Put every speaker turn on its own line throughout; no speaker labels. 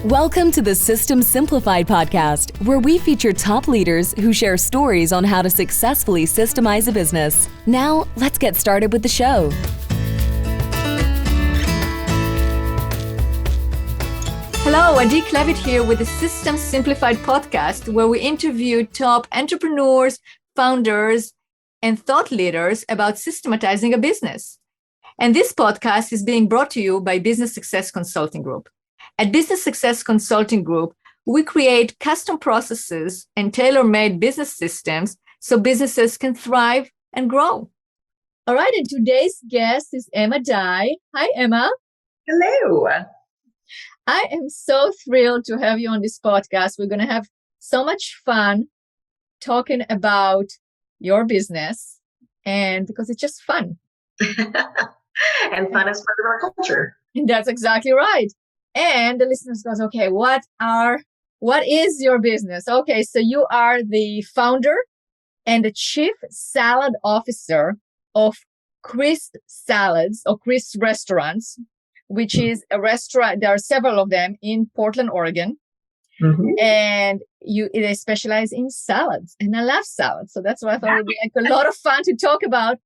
Welcome to the System Simplified podcast, where we feature top leaders who share stories on how to successfully systemize a business. Now, let's get started with the show.
Hello, Adi Klevit here with the System Simplified podcast, where we interview top entrepreneurs, founders, and thought leaders about systematizing a business. And this podcast is being brought to you by Business Success Consulting Group. At Business Success Consulting Group, we create custom processes and tailor-made business systems so businesses can thrive and grow. All right, and today's guest is Emma Dye. Hi, Emma.
Hello.
I am so thrilled to have you on this podcast. We're going to have so much fun talking about your business, and because it's just fun.
And fun is part of our culture.
That's exactly right. And the listeners goes, okay, what is your business? Okay, so you are the founder and the chief salad officer of Chris Salads or Chris Restaurants, which is a restaurant. There are several of them in Portland, Oregon. Mm-hmm. And they specialize in salads. And I love salads. So that's why I thought it would be like a lot of fun to talk about.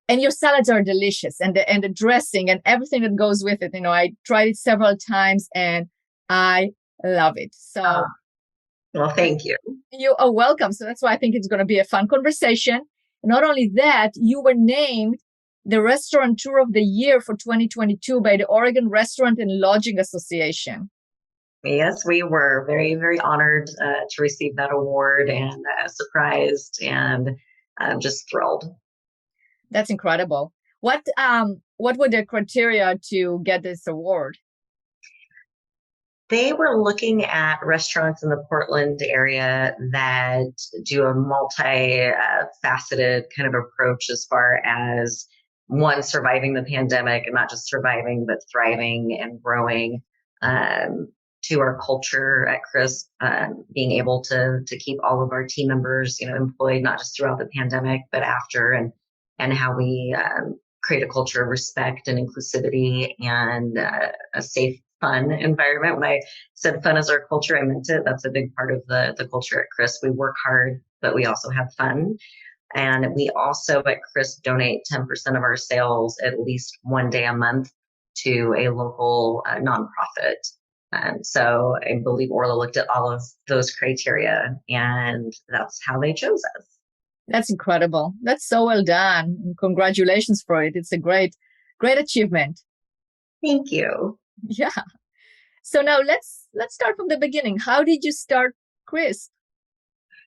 And your salads are delicious, and the dressing and everything that goes with it. You know, I tried it several times and I love it. So,
well, thank you.
You are welcome. So that's why I think it's going to be a fun conversation. And not only that, you were named the Restaurateur of the Year for 2022 by the Oregon Restaurant and Lodging Association.
Yes, we were very, very honored to receive that award, and surprised and just thrilled.
That's incredible. What were the criteria to get this award?
They were looking at restaurants in the Portland area that do a multi-faceted kind of approach as far as, one, surviving the pandemic, and not just surviving, but thriving and growing, to our culture at Chris, being able to keep all of our team members, employed, not just throughout the pandemic, but after, and how we create a culture of respect and inclusivity and a safe, fun environment. When I said fun is our culture, I meant it. That's a big part of the culture at Chris. We work hard, but we also have fun. And we also at Chris donate 10% of our sales at least one day a month to a local nonprofit. And so I believe Orla looked at all of those criteria, and that's how they chose us.
That's incredible. That's so well done. And congratulations for it. It's a great achievement.
Thank you.
Yeah. So now let's start from the beginning. How did you start Chris?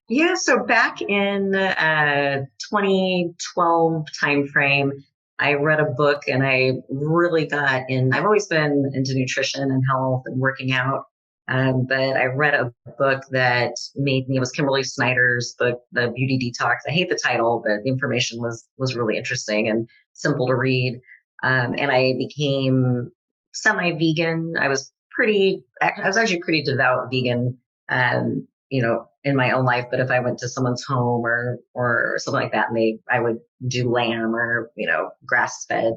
Yeah. So back in 2012 timeframe, I read a book and I really got in. I've always been into nutrition and health and working out. But I read a book that made me, it was Kimberly Snyder's book, The Beauty Detox. I hate the title, but the information was really interesting and simple to read. And I became semi-vegan. I was actually pretty devout vegan, in my own life. But if I went to someone's home or something like that, and I would do lamb or, grass-fed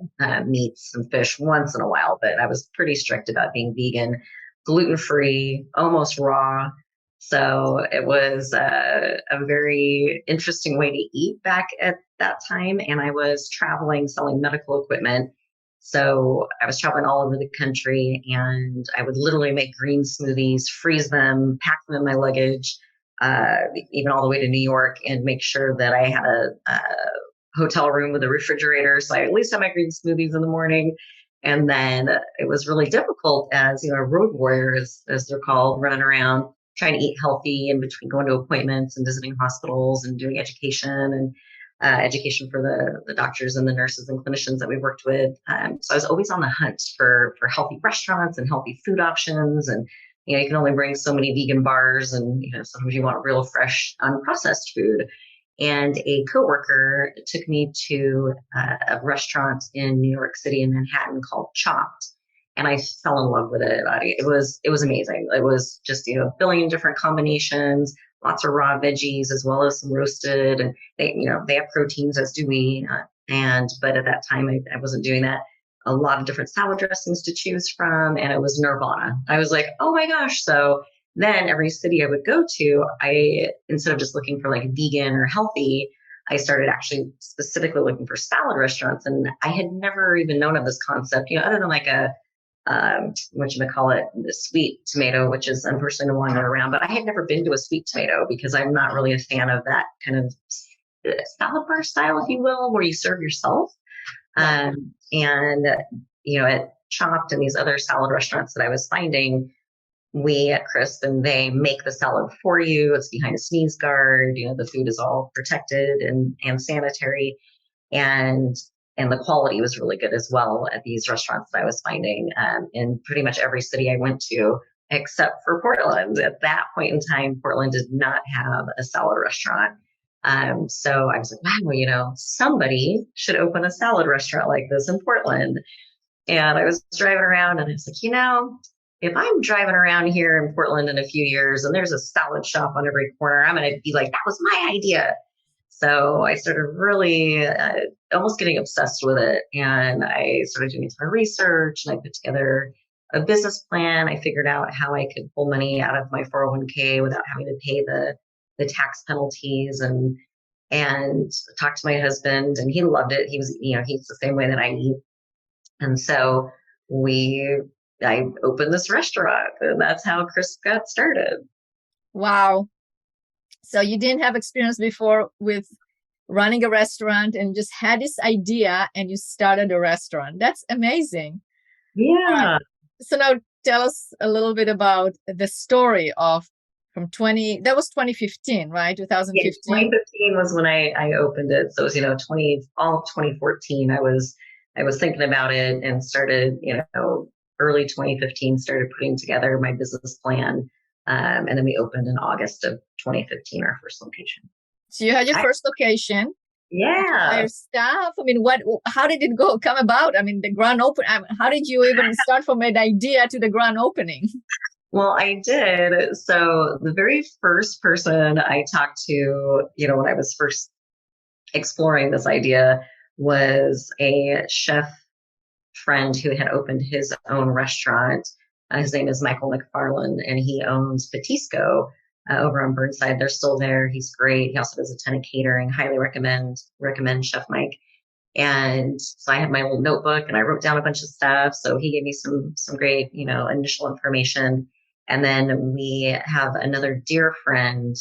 meats and fish once in a while. But I was pretty strict about being vegan. Gluten-free, almost raw. So it was a very interesting way to eat back at that time. And I was traveling, selling medical equipment. So I was traveling all over the country, and I would literally make green smoothies, freeze them, pack them in my luggage, even all the way to New York, and make sure that I had a hotel room with a refrigerator. So I at least had my green smoothies in the morning. And then it was really difficult as, a road warrior, as they're called, running around trying to eat healthy in between going to appointments and visiting hospitals and doing education and education for the doctors and the nurses and clinicians that we worked with. So I was always on the hunt for healthy restaurants and healthy food options. And, you can only bring so many vegan bars, and, sometimes you want real fresh, unprocessed food. And a coworker took me to a restaurant in New York City in Manhattan called Chopped. And I fell in love with it. It was amazing. It was just, a billion different combinations, lots of raw veggies, as well as some roasted. And they have proteins, as do we. But at that time, I wasn't doing that. a lot of different salad dressings to choose from, and it was nirvana. I was like, oh my gosh. So then every city I would go to, instead of just looking for like vegan or healthy, I started actually specifically looking for salad restaurants. And I had never even known of this concept, other than like what you call it, the sweet tomato, which is unfortunately no longer around. But I had never been to a sweet tomato because I'm not really a fan of that kind of salad bar style, if you will, where you serve yourself. At Chopped and these other salad restaurants that I was finding, we at Crisp, and they make the salad for you. It's behind a sneeze guard. The food is all protected and sanitary. And the quality was really good as well at these restaurants that I was finding in pretty much every city I went to, except for Portland. At that point in time, Portland did not have a salad restaurant. So I was like, wow, somebody should open a salad restaurant like this in Portland. And I was driving around and I was like, if I'm driving around here in Portland in a few years and there's a salad shop on every corner, I'm going to be like, that was my idea. So I started really almost getting obsessed with it. And I started doing some research and I put together a business plan. I figured out how I could pull money out of my 401k without having to pay the tax penalties, and talked to my husband, and he loved it. He was, he's the same way that I eat. And so I opened this restaurant, and that's how Crisp got started.
Wow. So you didn't have experience before with running a restaurant and just had this idea and you started a restaurant. That's amazing.
Yeah.
So now tell us a little bit about the story of that was 2015, right? 2015.
Yeah, 2015 was when I opened it. So it was, all of 2014, I was thinking about it and started, early 2015, started putting together my business plan. And then we opened in August of 2015, our first location.
So you had your first location.
Yeah.
Hire staff. I mean, how did it come about? I mean, the grand open. How did you even start from an idea to the grand opening?
Well, I did. So the very first person I talked to, when I was first exploring this idea, was a chef friend who had opened his own restaurant. His name is Michael McFarland, and he owns Batisco over on Burnside. They're still there. He's great. He also does a ton of catering. Highly recommend Chef Mike. And so I had my little notebook and I wrote down a bunch of stuff. So he gave me some great, initial information. And then we have another dear friend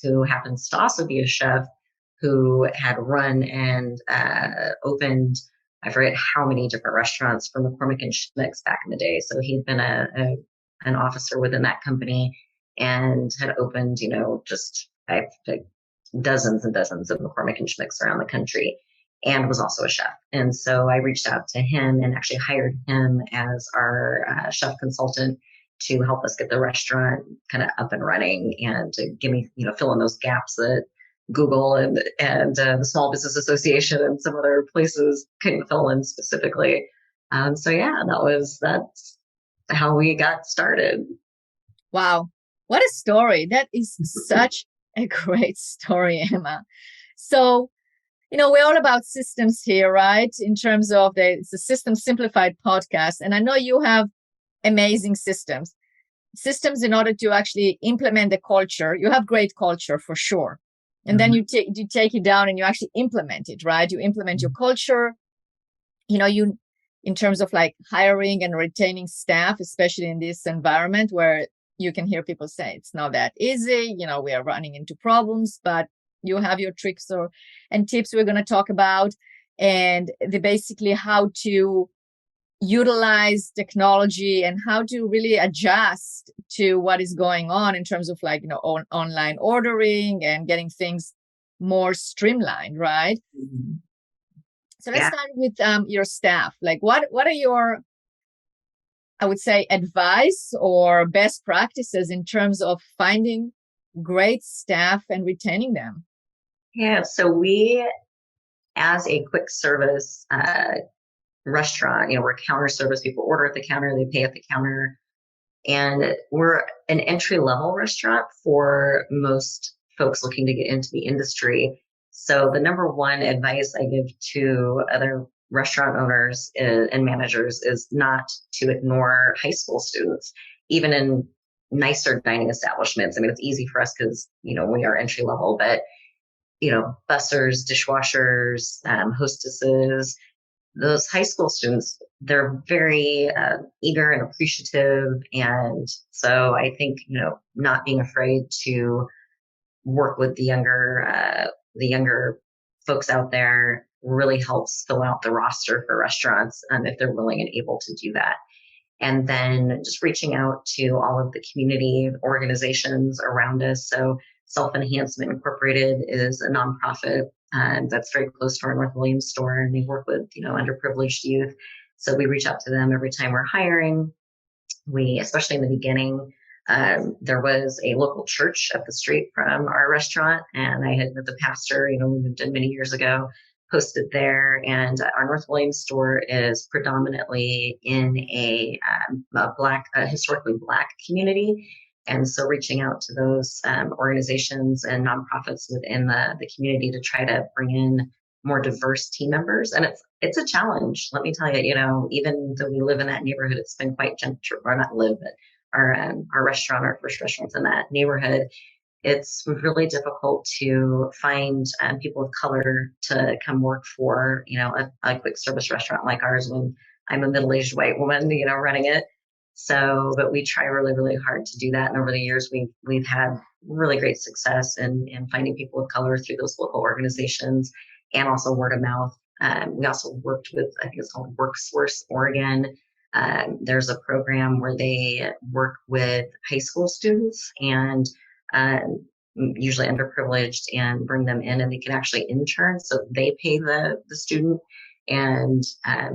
who happens to also be a chef, who had run and opened, I forget how many different restaurants for McCormick and Schmick's back in the day. So he had been an officer within that company and had opened, just dozens and dozens of McCormick and Schmick's around the country, and was also a chef. And so I reached out to him and actually hired him as our chef consultant to help us get the restaurant kind of up and running and to give me, fill in those gaps that Google and the Small Business Association and some other places couldn't fill in specifically. So yeah, that's how we got started.
Wow. What a story. That is such a great story, Emma. So, we're all about systems here, right? In terms of it's a System Simplified podcast. And I know you have amazing systems in order to actually implement the culture. You have great culture for sure. And then you take it down and you actually implement it, right? You implement your culture, you in terms of like hiring and retaining staff, especially in this environment where you can hear people say it's not that easy. We are running into problems, but you have your tricks and tips we're going to talk about, and basically how to utilize technology and how to really adjust to what is going on in terms of like, online ordering and getting things more streamlined, right? Mm-hmm. So let's start with your staff. Like what are your, I would say, advice or best practices in terms of finding great staff and retaining them?
Yeah, so we, as a quick service restaurant, we're counter service. People order at the counter, they pay at the counter. And we're an entry-level restaurant for most folks looking to get into the industry. So the number one advice I give to other restaurant owners and managers is not to ignore high school students, even in nicer dining establishments. I mean, it's easy for us because, we are entry level, but, bussers, dishwashers, hostesses, those high school students, they're very eager and appreciative. And so I think, not being afraid to work with the younger folks out there really helps fill out the roster for restaurants if they're willing and able to do that. And then just reaching out to all of the community organizations around us. So Self Enhancement Incorporated is a nonprofit that's very close to our North Williams store, and they work with, underprivileged youth. So we reach out to them every time we're hiring. Especially in the beginning, there was a local church up the street from our restaurant, and I had met the pastor, we moved in many years ago, posted there. And our North Williams store is predominantly in a historically Black community. And so reaching out to those organizations and nonprofits within the community to try to bring in more diverse team members. And it's a challenge. Let me tell you, even though we live in that neighborhood, it's been quite gentle, or not live, but our restaurant, our first restaurant's in that neighborhood. It's really difficult to find people of color to come work for, a quick service restaurant like ours when I'm a middle-aged white woman, running it. So, but we try really, really hard to do that. And over the years, we've had really great success in finding people of color through those local organizations and also word of mouth. We also worked with, I think it's called WorkSource Oregon. There's a program where they work with high school students and usually underprivileged, and bring them in, and they can actually intern. So they pay the student, and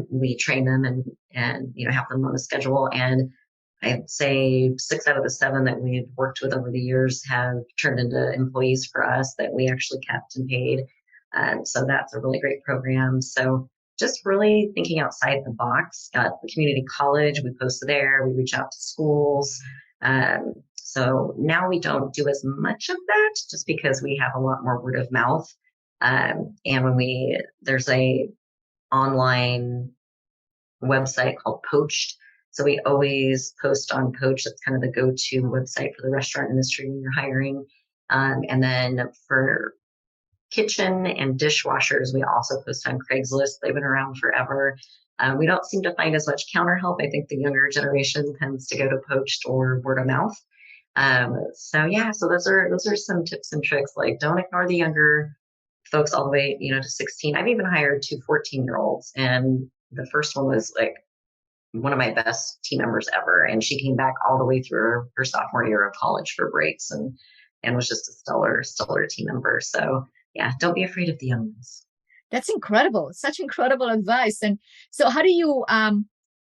we train them and have them on a schedule. And I'd say 6 out of the 7 that we've worked with over the years have turned into employees for us that we actually kept and paid. So that's a really great program. So just really thinking outside the box. The community college, we post there, we reach out to schools. So now we don't do as much of that just because we have a lot more word of mouth. And when there's a online website called Poached. So we always post on Poached. That's kind of the go-to website for the restaurant industry when you're hiring. And then for kitchen and dishwashers, we also post on Craigslist. They've been around forever. We don't seem to find as much counter help. I think the younger generation tends to go to Poached or word of mouth. So those are some tips and tricks. Like, don't ignore the younger folks all the way, to 16. I've even hired 2 14-year-olds, and the first one was like one of my best team members ever. And she came back all the way through her sophomore year of college for breaks and was just a stellar team member. So yeah, don't be afraid of the young ones.
That's incredible. Such incredible advice. And so how do you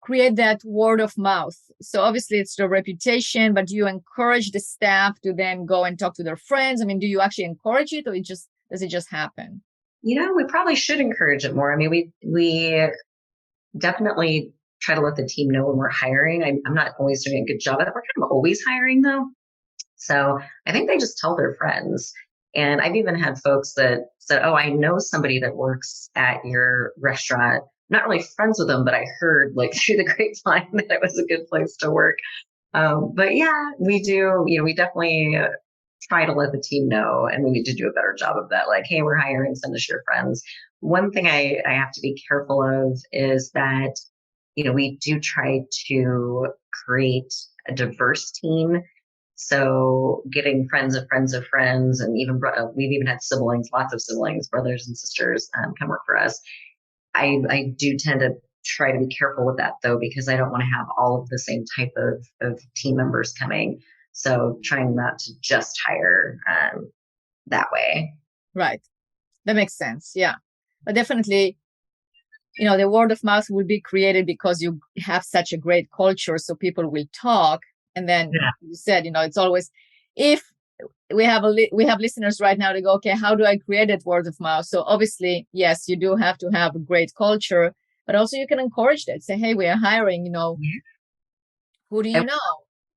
create that word of mouth? So obviously it's the reputation, but do you encourage the staff to then go and talk to their friends? I mean, do you actually encourage it, or does it just happen?
We probably should encourage it more. I mean, we definitely try to let the team know when we're hiring. I'm not always doing a good job at it. We're kind of always hiring though. So I think they just tell their friends. And I've even had folks that said, oh, I know somebody that works at your restaurant. I'm not really friends with them, but I heard like through the grapevine that it was a good place to work. But yeah, we do, we definitely try to let the team know, and we need to do a better job of that. Like, hey, we're hiring, send us your friends. One thing I have to be careful of is that, we do try to create a diverse team. So getting friends of friends of friends, and even we've even had siblings, lots of siblings, brothers and sisters come work for us. I do tend to try to be careful with that though, because I don't want to have all of the same type of team members coming. So trying not to just hire that way.
Right. That makes sense. Yeah. But definitely, the word of mouth will be created because you have such a great culture. So people will talk. And then you said, it's always, if we have listeners right now to go, okay, how do I create that word of mouth? So obviously, yes, you do have to have a great culture, but also you can encourage that. Say, hey, we are hiring, who do you know?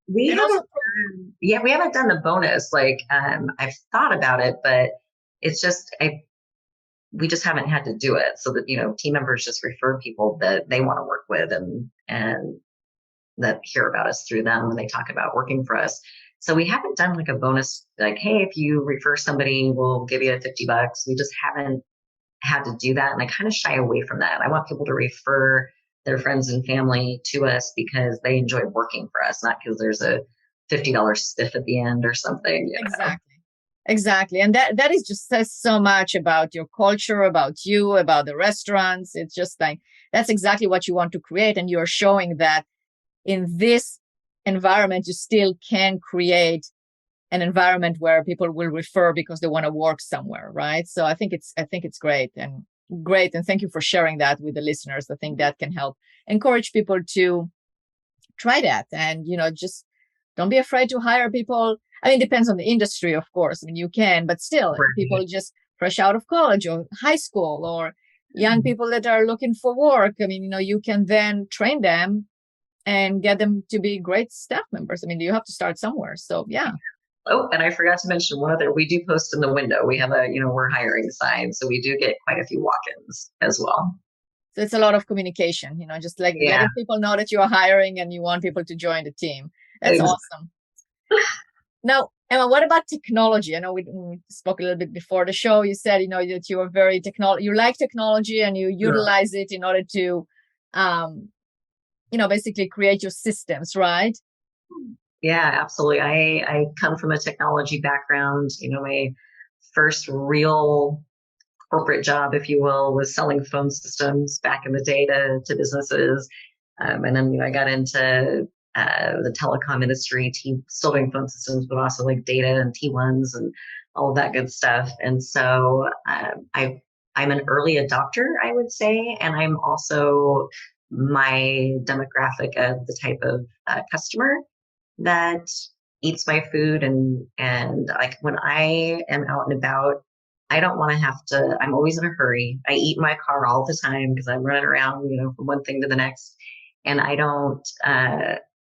We haven't done the bonus. Like, I've thought about it, but it's just, we just haven't had to do it. So that, team members just refer people that they want to work with and that hear about us through them when they talk about working for us. So we haven't done like a bonus, like, hey, if you refer somebody, we'll give you $50. We just haven't had to do that. And I kind of shy away from that. I want people to refer their friends and family to us because they enjoy working for us, not because there's a $50 spiff at the end or something.
Exactly. And that is just says so much about your culture, about you, about the restaurants. It's just like, that's exactly what you want to create. And you're showing that in this environment, you still can create an environment where people will refer because they want to work somewhere, right? So I think it's great. And thank you for sharing that with the listeners. I think that can help encourage people to try that. And, just don't be afraid to hire people. I mean, it depends on the industry, of course. I mean, you can, but still, people just fresh out of college or high school, or young people that are looking for work. I mean, you can then train them and get them to be great staff members. I mean, you have to start somewhere. So, yeah.
Oh, and I forgot to mention one other, we do post in the window. We have a, we're hiring sign. So we do get quite a few walk-ins as well.
So it's a lot of communication, just like letting people know that you are hiring and you want people to join the team. That's awesome. Now, Emma, what about technology? I know we spoke a little bit before the show. You said, that you are very you like technology and you utilize it in order to, basically create your systems, right?
Yeah, absolutely. I come from a technology background. My first real corporate job, if you will, was selling phone systems back in the day to businesses. And then, I got into the telecom industry, still doing phone systems, but also like data and T1s and all of that good stuff. And so I'm an early adopter, I would say. And I'm also my demographic of the type of customer that eats my food. And like when I am out and about, I don't want to have to, I'm always in a hurry. I eat in my car all the time because I'm running around, from one thing to the next. And I don't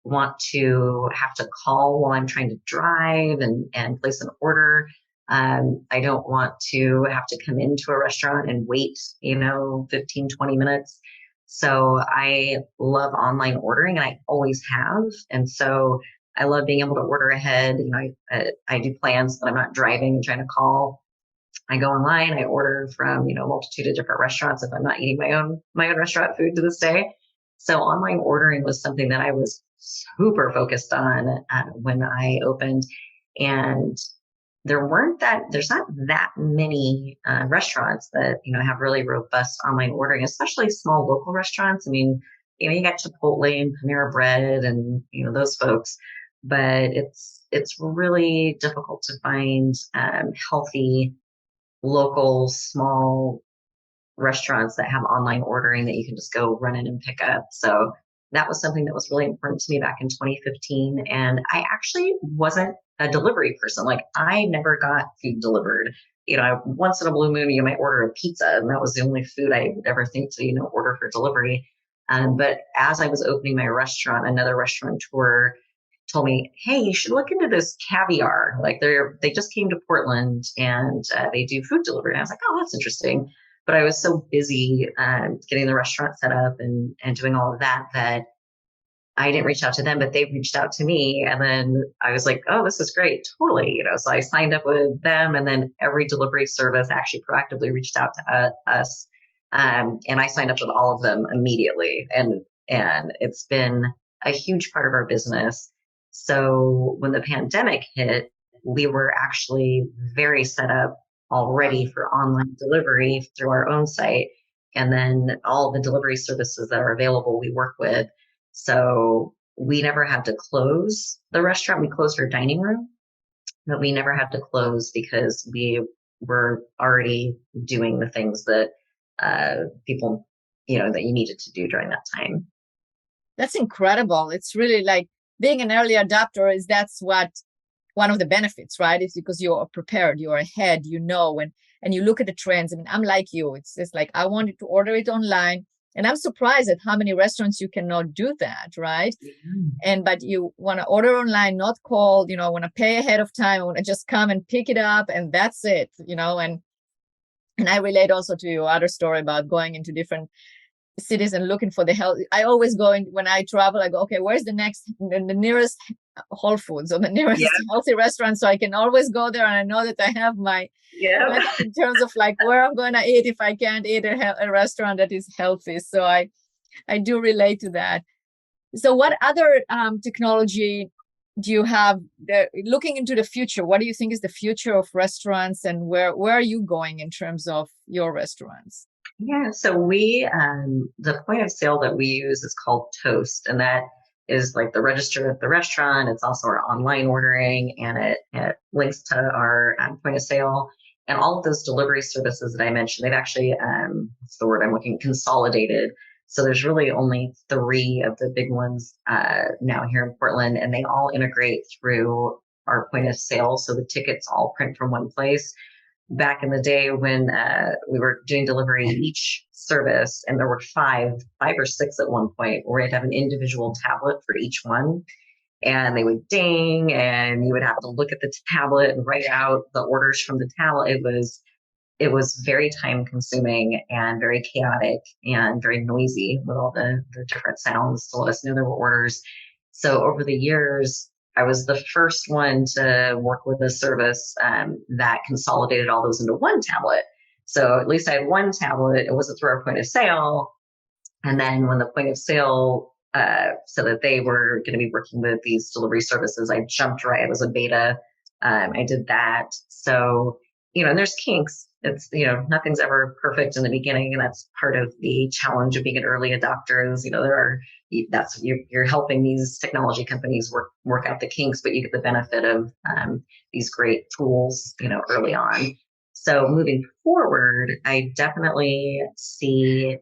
want to have to call while I'm trying to drive and place an order. I don't want to have to come into a restaurant and wait, 15, 20 minutes. So I love online ordering, and I always have. And so I love being able to order ahead. I do plans, but I'm not driving and trying to call. I go online, I order from, a multitude of different restaurants if I'm not eating my own restaurant food to this day. So online ordering was something that I was super focused on when I opened. And there's not that many restaurants that, have really robust online ordering, especially small local restaurants. I mean, you got Chipotle and Panera Bread and, those folks, but it's really difficult to find healthy, local, small restaurants that have online ordering that you can just go run in and pick up. So that was something that was really important to me back in 2015. And I actually wasn't a delivery person. Like I never got food delivered. Once in a blue moon, you might order a pizza, and that was the only food I would ever think to, order for delivery. But as I was opening my restaurant, another restaurateur told me, hey, you should look into this Caviar. Like they just came to Portland and they do food delivery. And I was like, oh, that's interesting. But I was so busy getting the restaurant set up and doing all of that I didn't reach out to them, but they reached out to me. And then I was like, oh, this is great. Totally. So I signed up with them, and then every delivery service actually proactively reached out to us. And I signed up with all of them immediately. And it's been a huge part of our business. So when the pandemic hit, we were actually very set up already for online delivery through our own site. And then all the delivery services that are available, we work with. So we never had to close the restaurant. We closed our dining room, but we never had to close because we were already doing the things that people, that you needed to do during that time.
That's incredible. It's really like being an early adopter that's what one of the benefits, right? It's because you're prepared, you're ahead, and you look at the trends. I mean, I'm like you. It's just like, I wanted to order it online. And I'm surprised at how many restaurants you cannot do that, right? Mm-hmm. But you want to order online, not call, want to pay ahead of time. I want to just come and pick it up, and that's it, and And I relate also to your other story about going into different cities and looking for the health. I always go in when I travel, I go, okay, where's the nearest Whole Foods or the nearest
Yeah.
healthy restaurant? So I can always go there and I know that I have my
Yeah.
in terms of like where I'm going to eat if I can't eat a restaurant that is healthy. So I do relate to that. So what other technology do you have looking into the future? What do you think is the future of restaurants, and where are you going in terms of your restaurants?
Yeah, so the point of sale that we use is called Toast, and that is like the register at the restaurant. It's also our online ordering, and it links to our point of sale. And all of those delivery services that I mentioned, they've actually, what's the word I'm looking, consolidated. So there's really only 3 of the big ones now here in Portland, and they all integrate through our point of sale. So the tickets all print from one place. Back in the day when we were doing delivery each service, and there were five or six at one point, where we'd have an individual tablet for each one, and they would ding, and you would have to look at the tablet and write out the orders from the tablet. It was very time consuming and very chaotic and very noisy with all the different sounds to let us know there were orders. So over the years, I was the first one to work with a service that consolidated all those into one tablet. So at least I had one tablet. It wasn't through our point of sale. And then when the point of sale, so that they were going to be working with these delivery services, I jumped right. It was a beta. I did that. So, and there's kinks. It's, nothing's ever perfect in the beginning. And that's part of the challenge of being an early adopter is, you're helping these technology companies work out the kinks, but you get the benefit of these great tools, early on. So moving forward, I definitely see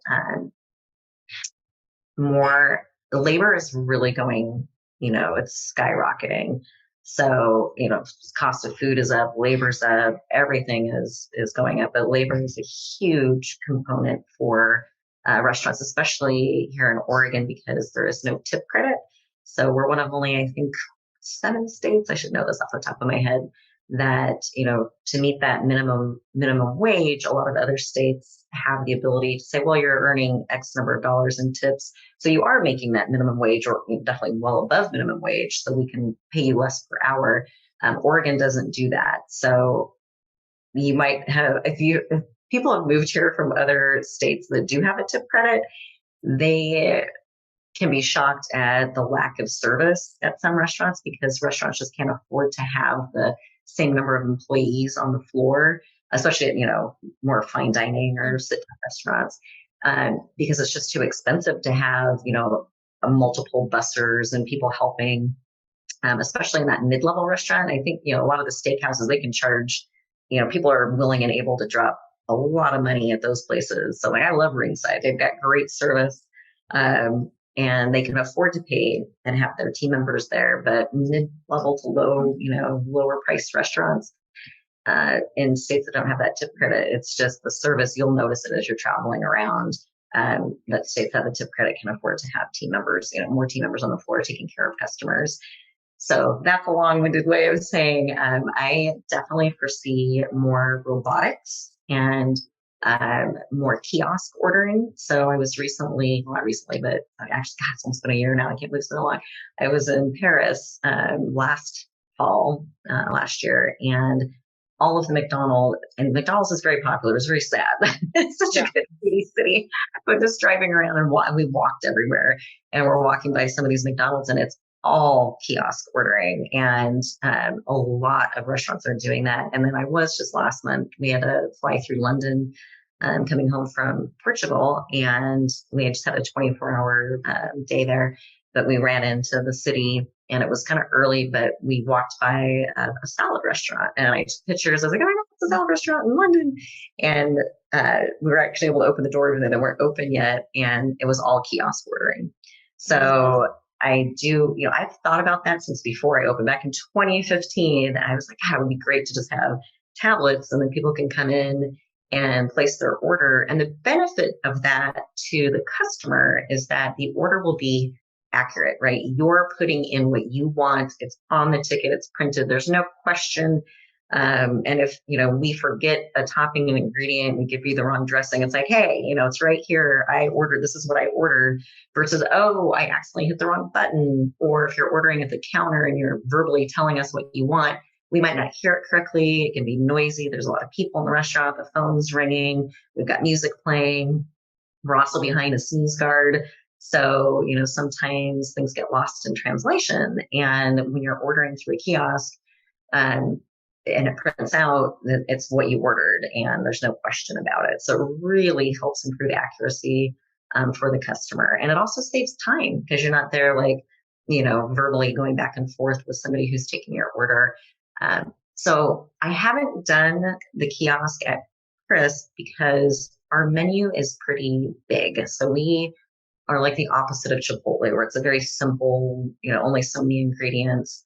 more. The labor is really going, it's skyrocketing. So, cost of food is up, labor's up, everything is going up, but labor is a huge component for restaurants, especially here in Oregon, because there is no tip credit. So we're one of only, I think, 7 states, I should know this off the top of my head, that, to meet that minimum wage, a lot of other states have the ability to say, well, you're earning X number of dollars in tips, so you are making that minimum wage, or definitely well above minimum wage, so we can pay you less per hour. Oregon doesn't do that. So you might have, if people have moved here from other states that do have a tip credit, they can be shocked at the lack of service at some restaurants, because restaurants just can't afford to have the same number of employees on the floor, especially at, more fine dining or sit-down restaurants, because it's just too expensive to have, multiple bussers and people helping, especially in that mid-level restaurant. I think, a lot of the steakhouses, they can charge, people are willing and able to drop a lot of money at those places. So like, I love Ringside. They've got great service. And they can afford to pay and have their team members there. But mid-level to low, lower priced restaurants in states that don't have that tip credit, it's just the service. You'll notice it as you're traveling around. That states that have the tip credit can afford to have team members, more team members on the floor taking care of customers. So that's a long-winded way of saying I definitely foresee more robotics and more kiosk ordering. So I was not recently, but actually, God, it's almost been a year now. I can't believe it's been so long. I was in Paris last fall, last year, and all of the McDonald's is very popular. It was very sad. It's such a good city, but just driving around and we walked everywhere, and we're walking by some of these McDonald's, and it's all kiosk ordering, and a lot of restaurants are doing that. And then I was just last month, we had to fly through London, coming home from Portugal, and we just had a 24-hour day there. But we ran into the city, and it was kind of early, but we walked by a salad restaurant, and I took pictures. I was like, oh my God, it's a salad restaurant in London. And we were actually able to open the door, even though they weren't open yet, and it was all kiosk ordering. So I've thought about that since before I opened. Back in 2015, I was like, God, it would be great to just have tablets, and then people can come in and place their order. And the benefit of that to the customer is that the order will be accurate, right? You're putting in what you want. It's on the ticket. It's printed. There's no question And if, we forget a topping and ingredient, we give you the wrong dressing, it's like, hey, it's right here. This is what I ordered versus, oh, I accidentally hit the wrong button. Or if you're ordering at the counter and you're verbally telling us what you want, we might not hear it correctly. It can be noisy. There's a lot of people in the restaurant. The phone's ringing. We've got music playing. We're also behind a sneeze guard. So, sometimes things get lost in translation. And when you're ordering through a kiosk, and it prints out that it's what you ordered and there's no question about it. So it really helps improve accuracy for the customer. And it also saves time because you're not there verbally going back and forth with somebody who's taking your order. So I haven't done the kiosk at Chris because our menu is pretty big. So we are like the opposite of Chipotle, where it's a very simple, only so many ingredients,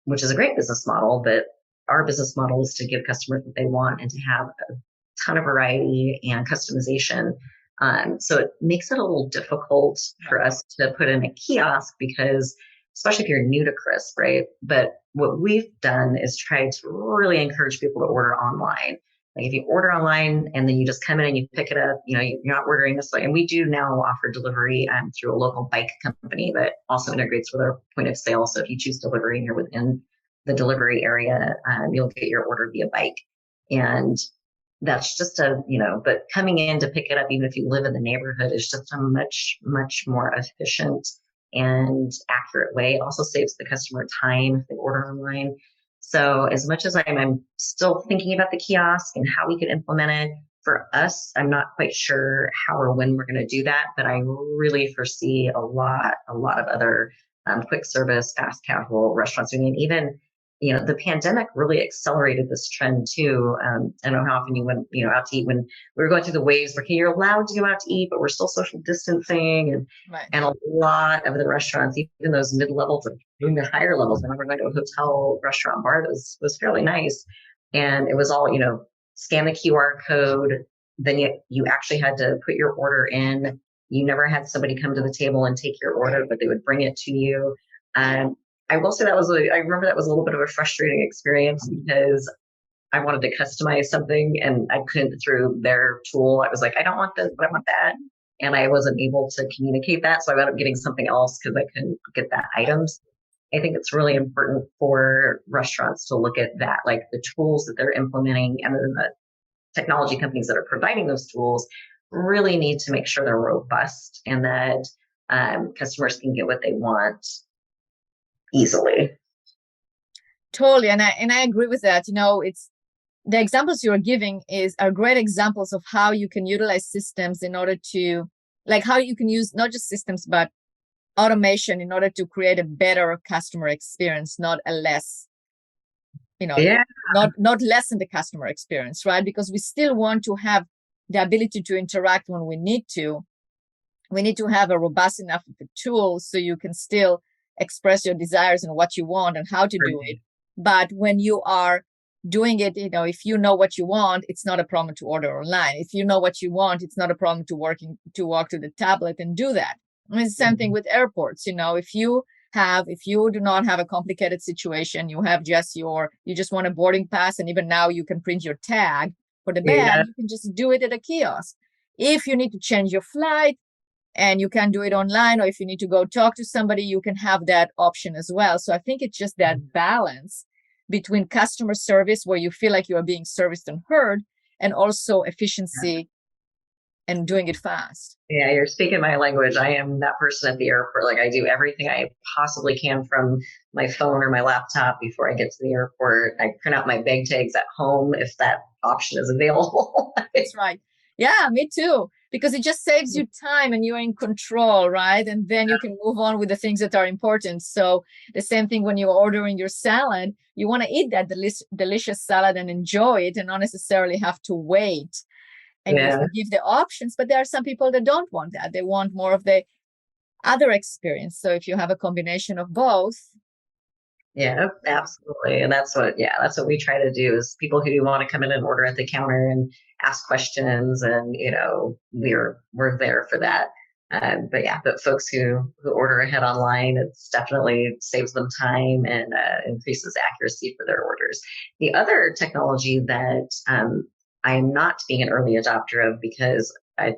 which is a great business model. But our business model is to give customers what they want and to have a ton of variety and customization. So it makes it a little difficult for us to put in a kiosk because, especially if you're new to Crisp, right? But what we've done is try to really encourage people to order online. Like if you order online and then you just come in and you pick it up, you're not ordering this way. And we do now offer delivery through a local bike company that also integrates with our point of sale. So if you choose delivery and you're within the delivery area, you'll get your order via bike. And that's just but coming in to pick it up, even if you live in the neighborhood, is just a much, much more efficient and accurate way. It also saves the customer time if they order online. So as much as I'm still thinking about the kiosk and how we could implement it, for us, I'm not quite sure how or when we're going to do that, but I really foresee a lot of other quick service, fast casual restaurants doing it. Even, the pandemic really accelerated this trend too. I don't know how often you went, out to eat when we were going through the waves where you're allowed to go out to eat, but we're still social distancing. And,
right.
And a lot of the restaurants, even those mid-levels or even the higher levels, I remember going to a hotel restaurant bar that was fairly nice. And it was all, scan the QR code. Then you actually had to put your order in. You never had somebody come to the table and take your order, but they would bring it to you. I will say I remember that was a little bit of a frustrating experience because I wanted to customize something and I couldn't through their tool. I was like, I don't want this, but I want that. And I wasn't able to communicate that. So I ended up getting something else because I couldn't get that item. I think it's really important for restaurants to look at that, like the tools that they're implementing and then the technology companies that are providing those tools really need to make sure they're robust and that customers can get what they want easily.
Totally. And I agree with that. It's the examples you're giving are great examples of how you can utilize systems in order to, like how you can use not just systems, but automation in order to create a better customer experience, not a less, not lessen the customer experience, right? Because we still want to have the ability to interact when we need to. We need to have a robust enough of a tool so you can still express your desires and what you want and how to do it. But when you are doing it, if you know what you want, it's not a problem to order online. If you know what you want, it's not a problem to walk to the tablet and do that. And it's the same thing with airports. If you do not have a complicated situation, you just want a boarding pass, and even now you can print your tag for the bag, you can just do it at a kiosk. If you need to change your flight, and you can do it online, or if you need to go talk to somebody, you can have that option as well. So I think it's just that balance between customer service where you feel like you are being serviced and heard, and also efficiency and doing it fast.
Yeah, you're speaking my language. I am that person at the airport. Like I do everything I possibly can from my phone or my laptop before I get to the airport. I print out my bag tags at home if that option is available.
That's right. Yeah, me too. Because it just saves you time and you're in control, right? And then you can move on with the things that are important. So the same thing when you're ordering your salad, you want to eat that delicious salad and enjoy it and not necessarily have to wait. And you give the options, but there are some people that don't want that. They want more of the other experience. So if you have a combination of both.
Yeah, absolutely. And that's what we try to do is people who want to come in and order at the counter and ask questions. And, we're there for that. But folks who order ahead online, it's definitely saves them time and increases accuracy for their orders. The other technology that I'm not being an early adopter of because I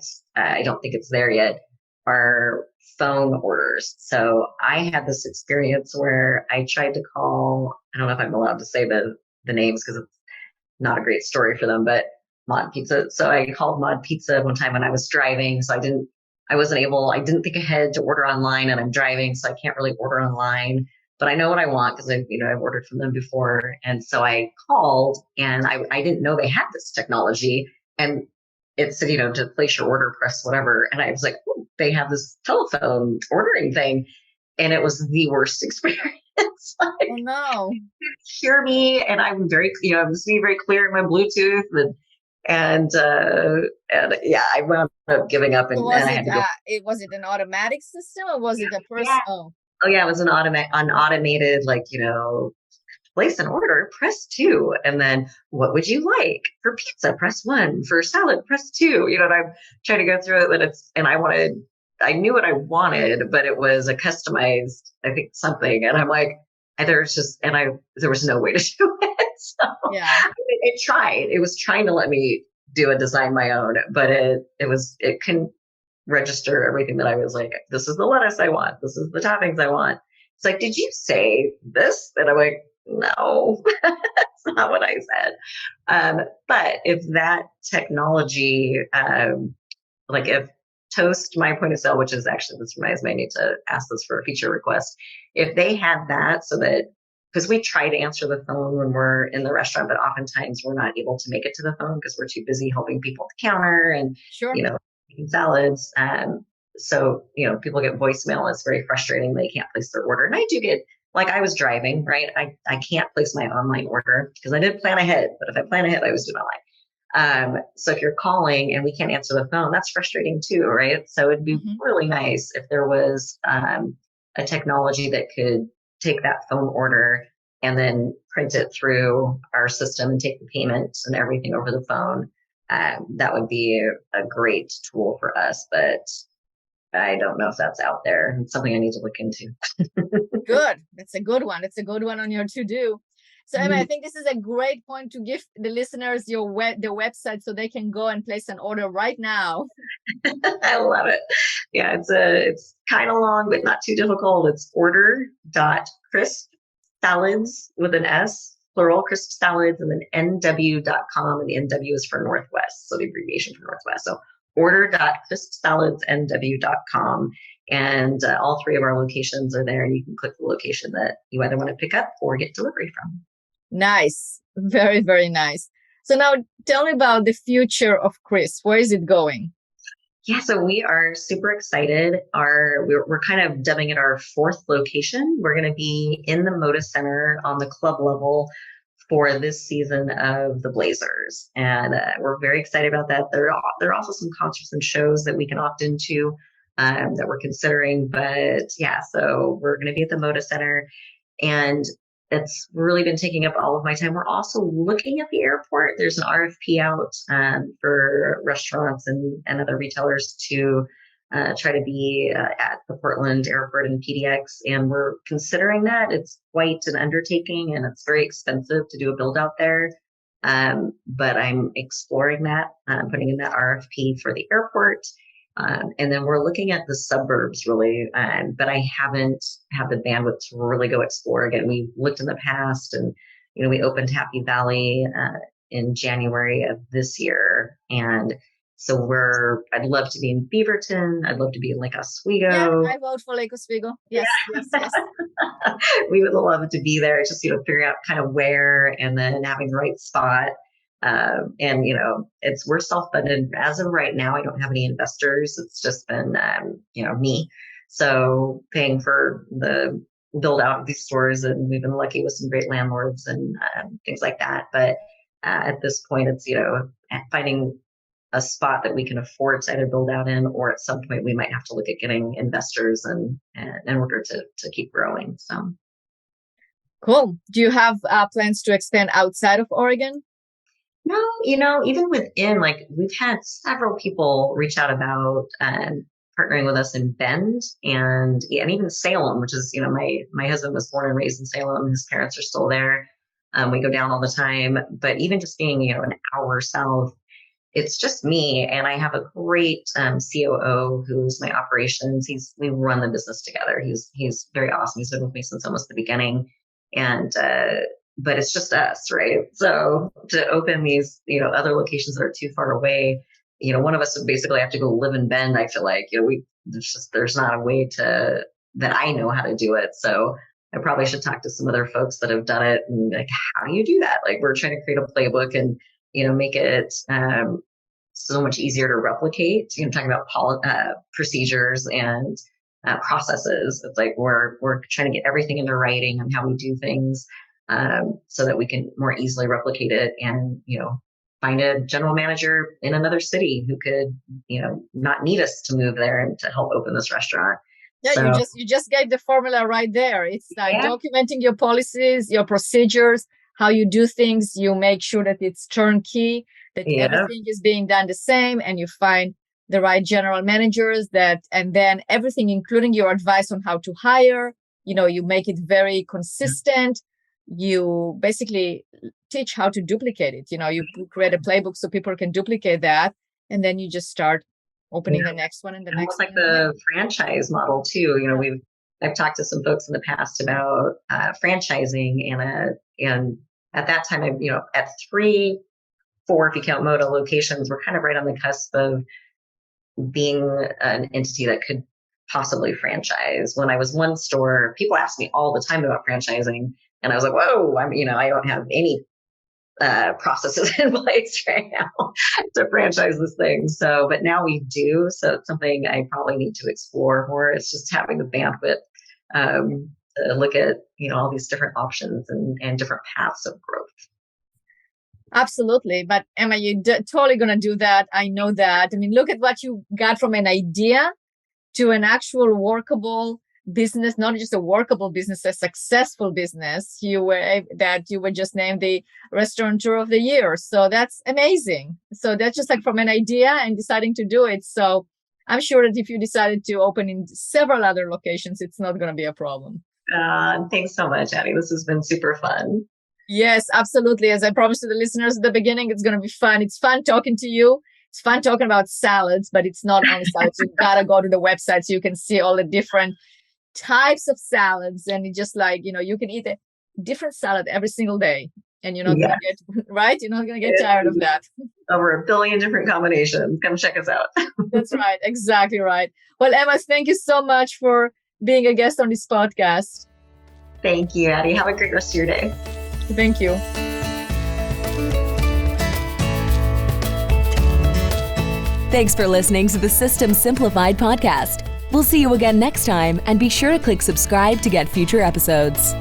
don't think it's there yet are phone orders. So I had this experience where I tried to call, I don't know if I'm allowed to say the names because it's not a great story for them, but Mod Pizza. So I called Mod Pizza one time when I was driving. So I didn't think ahead to order online, and I'm driving, so I can't really order online, but I know what I want because I've ordered from them before. And so I called, and I didn't know they had this technology, and it said, to place your order, press whatever. And I was like, oh, they have this telephone ordering thing. And it was the worst experience.
Oh no.
Hear me. And I'm very, I was being very clear in my Bluetooth and yeah, I wound up giving up, and I had to go.
Was it an automatic system, or was it a person?
Yeah.
Oh
Yeah, it was an automated, place an order, press 2, and then what would you like for pizza? Press 1, for salad, press 2. And I'm trying to go through it, and I knew what I wanted, but it was a customized, I think, something, and I'm like, there was no way to do it. So
yeah,
it was trying to let me do a design my own, but it couldn't register everything that I was like, this is the lettuce I want, this is the toppings I want. It's like, did you say this? And I'm like, no, that's not what I said. But if that technology, if Toast, my point of sale, which is actually, this reminds me, I need to ask this for a feature request. If they had that, so that, because we try to answer the phone when we're in the restaurant, but oftentimes we're not able to make it to the phone because we're too busy helping people at the counter and,
sure,
making salads. So, people get voicemail. It's very frustrating. They can't place their order. And I do get, I was driving, right? I can't place my online order because I didn't plan ahead. But if I plan ahead, I was doing online. So if you're calling and we can't answer the phone, that's frustrating too, right? So it'd be really nice if there was a technology that could take that phone order and then print it through our system and take the payments and everything over the phone. That would be a great tool for us, but I don't know if that's out there. It's something I need to look into.
Good. That's a good one. It's a good one on your to-do. So Emma, I think this is a great point to give the listeners the website so they can go and place an order right now.
I love it. Yeah, it's kind of long, but not too difficult. It's order.crispsalads with an S, plural, crisp salads, and then nw.com. And the NW is for Northwest, so the abbreviation for Northwest. So order.crispsaladsnw.com. And all 3 of our locations are there. And you can click the location that you either want to pick up or get delivery from.
Nice. Very, very nice. So now tell me about the future of Crisp. Where is it going?
Yeah, so we are super excited. We're kind of dubbing it our 4th location. We're going to be in the Moda Center on the club level for this season of the Blazers. And we're very excited about that. There are also some concerts and shows that we can opt into that we're considering. But yeah, so we're going to be at the Moda Center, and it's really been taking up all of my time. We're also looking at the airport. There's an RFP out for restaurants and other retailers to try to be at the Portland airport and PDX. And we're considering that. It's quite an undertaking, and it's very expensive to do a build out there. But I'm exploring that, putting in that RFP for the airport. And then we're looking at the suburbs really, but I haven't had the bandwidth to really go explore again. We looked in the past, and we opened Happy Valley in January of this year, and so I'd love to be in Beaverton. I'd love to be in Lake Oswego.
Yeah, I vote for Lake Oswego. Yes, yes.
We would love to be there. Just figure out kind of where, and then having the right spot. And we're self-funded as of right now. I don't have any investors. It's just been, me. So paying for the build out of these stores, and we've been lucky with some great landlords and things like that. But at this point, it's, finding a spot that we can afford to either build out in, or at some point we might have to look at getting investors and in order to keep growing. So.
Cool. Do you have plans to expand outside of Oregon?
No, even within, we've had several people reach out about partnering with us in Bend and even Salem, which is, my husband was born and raised in Salem. His parents are still there. We go down all the time, but even just being, an hour south, it's just me. And I have a great COO who's my operations. We run the business together. He's very awesome. He's been with me since almost the beginning. And, but it's just us, right? So to open these, other locations that are too far away, one of us would basically have to go live in Bend. I feel like, there's not a way that I know how to do it. So I probably should talk to some other folks that have done it and like, how do you do that? Like we're trying to create a playbook and, make it so much easier to replicate, talking about procedures and processes. It's like we're trying to get everything into writing on how we do things so that we can more easily replicate it and, find a general manager in another city who could, not need us to move there and to help open this restaurant.
Yeah,
So,
you just gave the formula right there. It's like documenting your policies, your procedures, how you do things. You make sure that it's turnkey, that everything is being done the same, and you find the right general managers and then everything, including your advice on how to hire, you make it very consistent. You basically teach how to duplicate it. You create a playbook so people can duplicate that. And then you just start opening the next one and the next one.
Almost like the franchise model too. I've talked to some folks in the past about franchising and at that time, at 3, 4, if you count Moda locations, we're kind of right on the cusp of being an entity that could possibly franchise. When I was one store, people asked me all the time about franchising. And I was like, whoa, I don't have any processes in place right now to franchise this thing. So, but now we do. So it's something I probably need to explore more. It's just having the bandwidth to look at, all these different options and different paths of growth.
Absolutely. But Emma, you're totally going to do that. I know that. Look at what you got from an idea to an actual workable business, not just a workable business, a successful business. You were just named the Restaurateur of the Year. So that's amazing. So that's just like from an idea and deciding to do it. So I'm sure that if you decided to open in several other locations, it's not going to be a problem.
Thanks so much, Addie. This has been super fun.
Yes, absolutely. As I promised to the listeners at the beginning, it's going to be fun. It's fun talking to you. It's fun talking about salads, but it's not only salads. You got to go to the website so you can see all the different types of salads. And it's just like, you can eat a different salad every single day. And you're not going to get, right? You're not going to get tired of that.
Over 1 billion different combinations. Come check us out.
That's right. Exactly right. Well, Emma, thank you so much for being a guest on this podcast.
Thank you, Addie. Have a great rest of your day.
Thank you.
Thanks for listening to the System Simplified podcast. We'll see you again next time, and be sure to click subscribe to get future episodes.